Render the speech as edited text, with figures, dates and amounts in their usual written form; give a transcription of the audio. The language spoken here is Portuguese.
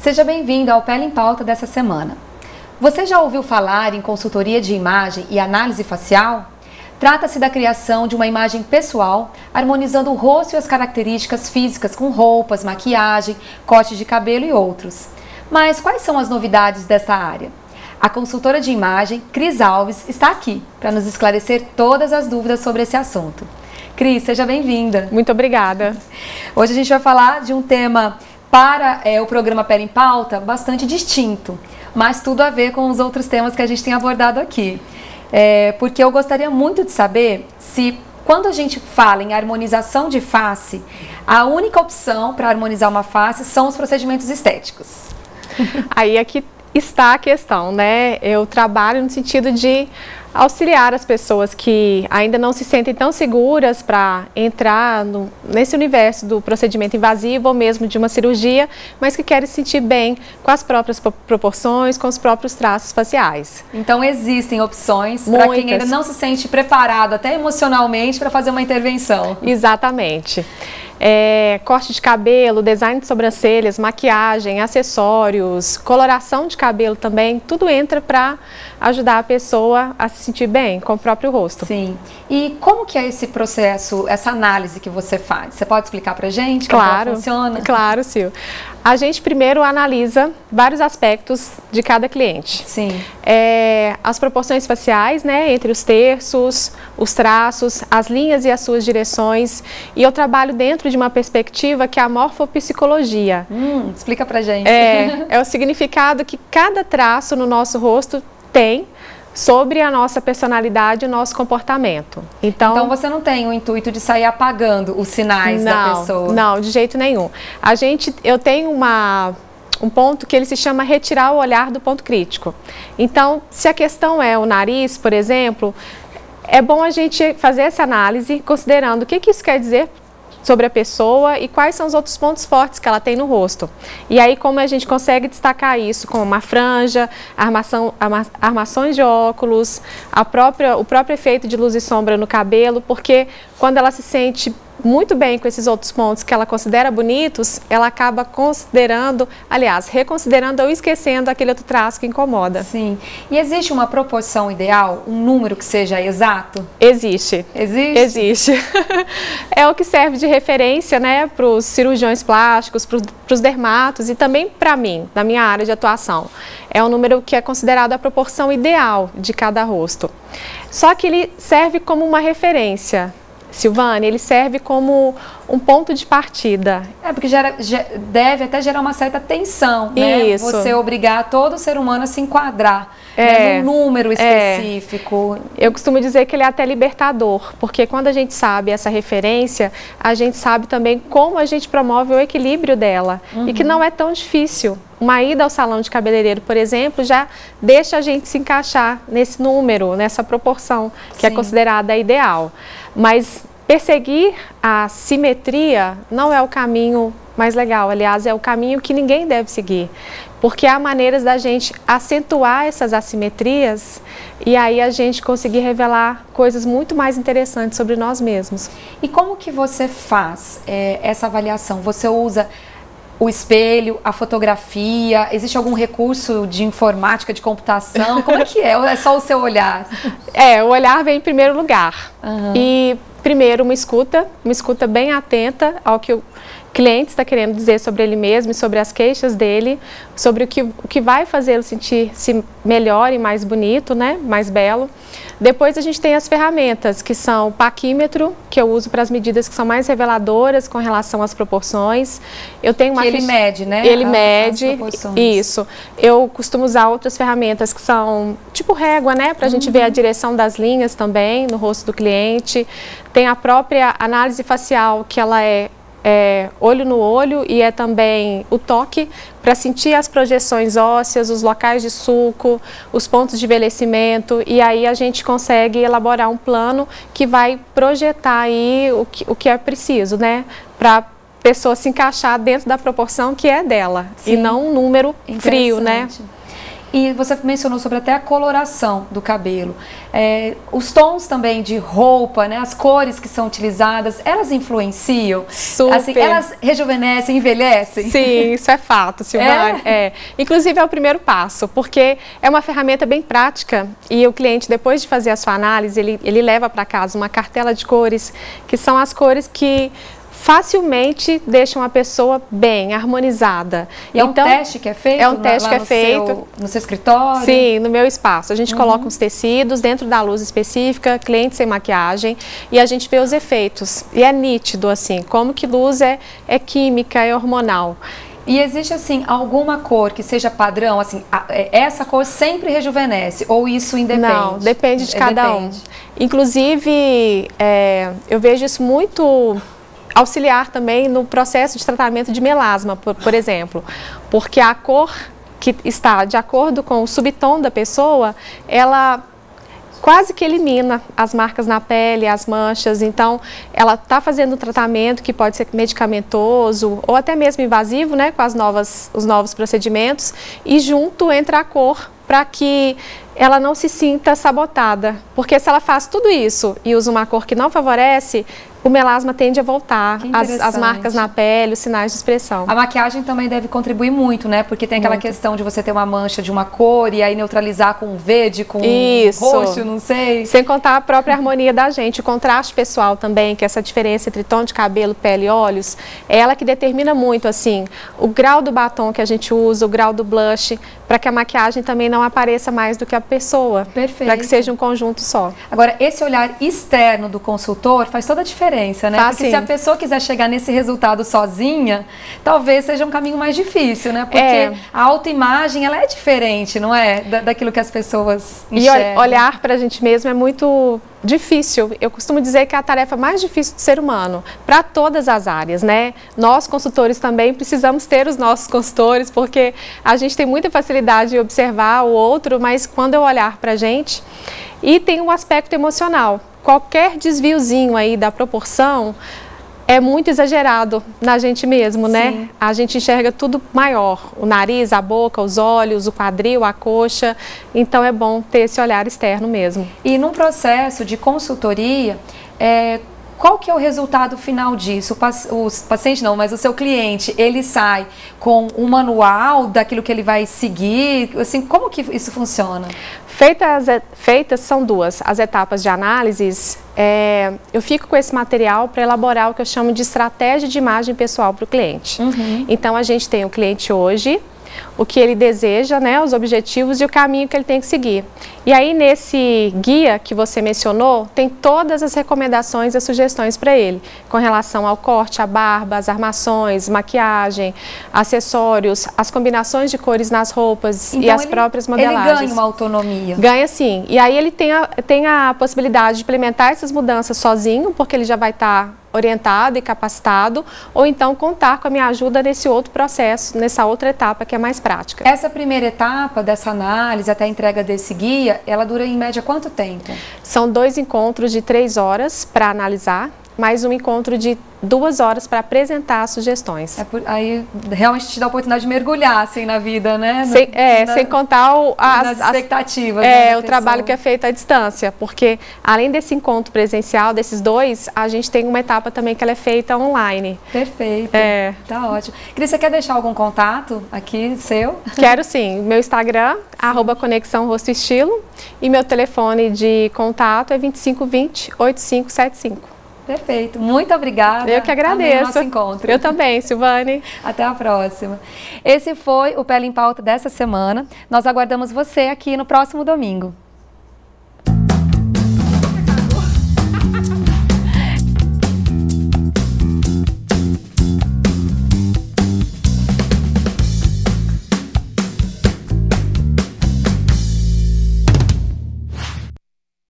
Seja bem-vindo ao Pele em Pauta dessa semana. Você já ouviu falar em consultoria de imagem e análise facial? Trata-se da criação de uma imagem pessoal, harmonizando o rosto e as características físicas com roupas, maquiagem, corte de cabelo e outros. Mas quais são as novidades dessa área? A consultora de imagem, Cris Alves, está aqui para nos esclarecer todas as dúvidas sobre esse assunto. Cris, seja bem-vinda. Muito obrigada. Hoje a gente vai falar de um tema para o programa Pele em Pauta bastante distinto, mas tudo a ver com os outros temas que a gente tem abordado aqui. Porque eu gostaria muito de saber se, quando a gente fala em harmonização de face, a única opção para harmonizar uma face são os procedimentos estéticos. Aí aqui está a questão, né? Eu trabalho no sentido de auxiliar as pessoas que ainda não se sentem tão seguras para entrar nesse universo do procedimento invasivo ou mesmo de uma cirurgia, mas que querem se sentir bem com as próprias proporções, com os próprios traços faciais. Então existem opções para quem ainda não se sente preparado, até emocionalmente, para fazer uma intervenção. Exatamente. Corte de cabelo, design de sobrancelhas, maquiagem, acessórios, coloração de cabelo também, tudo entra para ajudar a pessoa a se sentir bem com o próprio rosto. Sim. E como que é esse processo, essa análise que você faz? Você pode explicar pra gente claro, como funciona? Claro, Sil. A gente primeiro analisa vários aspectos de cada cliente. Sim. As proporções faciais, né, entre os terços, os traços, as linhas e as suas direções. E eu trabalho dentro de uma perspectiva que é a morfopsicologia. Explica pra gente. É o significado que cada traço no nosso rosto tem sobre a nossa personalidade e o nosso comportamento. Então você não tem o intuito de sair apagando os sinais da pessoa? Não, de jeito nenhum. Eu tenho um ponto que ele se chama retirar o olhar do ponto crítico. Então, se a questão é o nariz, por exemplo, é bom a gente fazer essa análise considerando o que isso quer dizer sobre a pessoa e quais são os outros pontos fortes que ela tem no rosto. E aí como a gente consegue destacar isso com uma franja, armações de óculos, o próprio efeito de luz e sombra no cabelo, porque quando ela se sente muito bem com esses outros pontos que ela considera bonitos, ela acaba considerando, aliás, reconsiderando ou esquecendo aquele outro traço que incomoda. Sim. E existe uma proporção ideal, um número que seja exato? Existe. Existe? Existe. É o que serve de referência, né, para os cirurgiões plásticos, para os dermatos e também para mim, na minha área de atuação. É um número que é considerado a proporção ideal de cada rosto. Só que ele serve como uma referência. Silvane, ele serve como um ponto de partida. Porque deve até gerar uma certa tensão, né? Isso. Você obrigar todo ser humano a se enquadrar num número específico. Eu costumo dizer que ele é até libertador, porque quando a gente sabe essa referência, a gente sabe também como a gente promove o equilíbrio dela. E que não é tão difícil. Uma ida ao salão de cabeleireiro, por exemplo, já deixa a gente se encaixar nesse número, nessa proporção que é considerada ideal. Mas perseguir a simetria não é o caminho mais legal, aliás, é o caminho que ninguém deve seguir. Porque há maneiras da gente acentuar essas assimetrias e aí a gente conseguir revelar coisas muito mais interessantes sobre nós mesmos. E como que você faz essa avaliação? Você usa o espelho, a fotografia, existe algum recurso de informática, de computação? Como é que é? Ou é só o seu olhar? O olhar vem em primeiro lugar. E primeiro uma escuta bem atenta ao que o cliente está querendo dizer sobre ele mesmo e sobre as queixas dele, sobre o que vai fazê-lo sentir-se melhor e mais bonito, né? Mais belo. Depois a gente tem as ferramentas, que são o paquímetro, que eu uso para as medidas que são mais reveladoras com relação às proporções. Eu tenho uma ele mede, né? Ele mede, isso. Eu costumo usar outras ferramentas que são tipo régua, né? Para a gente ver a direção das linhas também no rosto do cliente. Tem a própria análise facial, que ela é olho no olho e é também o toque para sentir as projeções ósseas, os locais de sulco, os pontos de envelhecimento, e aí a gente consegue elaborar um plano que vai projetar aí o que é preciso, né, para a pessoa se encaixar dentro da proporção que é dela. Sim. E não um número frio, né? E você mencionou sobre até a coloração do cabelo. Os tons também de roupa, né? As cores que são utilizadas, elas influenciam? Super. Assim, elas rejuvenescem, envelhecem? Sim, isso é fato, Silvânia. Inclusive é o primeiro passo, porque é uma ferramenta bem prática e o cliente, depois de fazer a sua análise, ele leva para casa uma cartela de cores, que são as cores que facilmente deixam a pessoa bem, harmonizada. E é um teste que é feito? É um teste que é feito. No seu escritório? Sim, no meu espaço. A gente coloca uns tecidos dentro da luz específica, cliente sem maquiagem, e a gente vê os efeitos. E é nítido, assim, como que luz é química, é hormonal. E existe, assim, alguma cor que seja padrão, assim, essa cor sempre rejuvenesce, ou isso independe? Não, depende de cada um. Inclusive, eu vejo isso muito auxiliar também no processo de tratamento de melasma, por exemplo, porque a cor que está de acordo com o subtom da pessoa, ela quase que elimina as marcas na pele, as manchas. Então, ela está fazendo um tratamento que pode ser medicamentoso ou até mesmo invasivo, né, com os novos procedimentos, e junto entra a cor para que ela não se sinta sabotada, porque se ela faz tudo isso e usa uma cor que não favorece, o melasma tende a voltar, as marcas na pele, os sinais de expressão. A maquiagem também deve contribuir muito, né? Porque tem aquela questão de você ter uma mancha de uma cor e aí neutralizar com verde, com roxo, não sei. Sem contar a própria harmonia da gente, o contraste pessoal também, que é essa diferença entre tom de cabelo, pele e olhos, é ela que determina muito, assim, o grau do batom que a gente usa, o grau do blush, para que a maquiagem também não apareça mais do que a pessoa. Perfeito. Para que seja um conjunto só. Agora, esse olhar externo do consultor faz toda a diferença, né? Porque se a pessoa quiser chegar nesse resultado sozinha, talvez seja um caminho mais difícil, né? Porque a autoimagem, ela é diferente, não é? Daquilo que as pessoas enxergam. E olhar para a gente mesmo é muito difícil. Eu costumo dizer que é a tarefa mais difícil do ser humano, para todas as áreas, né? Nós, consultores, também precisamos ter os nossos consultores, porque a gente tem muita facilidade em observar o outro, mas quando eu olhar para a gente, e tem um aspecto emocional. Qualquer desviozinho aí da proporção é muito exagerado na gente mesmo, né? Sim. A gente enxerga tudo maior, o nariz, a boca, os olhos, o quadril, a coxa, então é bom ter esse olhar externo mesmo. E num processo de consultoria, qual que é o resultado final disso? O paciente não, mas o seu cliente, ele sai com um manual daquilo que ele vai seguir? Assim, como que isso funciona? Feitas são duas as etapas de análises. Eu fico com esse material para elaborar o que eu chamo de estratégia de imagem pessoal para o cliente. Então, a gente tem o cliente hoje, o que ele deseja, né, os objetivos e o caminho que ele tem que seguir. E aí, nesse guia que você mencionou, tem todas as recomendações e as sugestões para ele, com relação ao corte, a barba, as armações, maquiagem, acessórios, as combinações de cores nas roupas e as próprias modelagens. Ele ganha uma autonomia. Ganha sim. E aí ele tem a possibilidade de implementar essas mudanças sozinho, porque ele já vai estar orientado e capacitado, ou então contar com a minha ajuda nesse outro processo, nessa outra etapa que é mais prática. Essa primeira etapa dessa análise, até a entrega desse guia, ela dura em média quanto tempo? São 2 encontros de 3 horas para analisar, mais um encontro de 2 horas para apresentar as sugestões. Aí realmente te dá a oportunidade de mergulhar assim na vida, né? Sem contar as expectativas. O trabalho que é feito à distância, porque além desse encontro presencial, desses 2, a gente tem uma etapa também que ela é feita online. Perfeito. Tá ótimo. Cris, você quer deixar algum contato aqui seu? Quero sim. Meu Instagram, @Conexão Rosto e Estilo, e meu telefone de contato é 2520-8575. Perfeito. Muito obrigada. Eu que agradeço. Amei o nosso encontro. Eu também, Silvane. Até a próxima. Esse foi o Pele em Pauta dessa semana. Nós aguardamos você aqui no próximo domingo.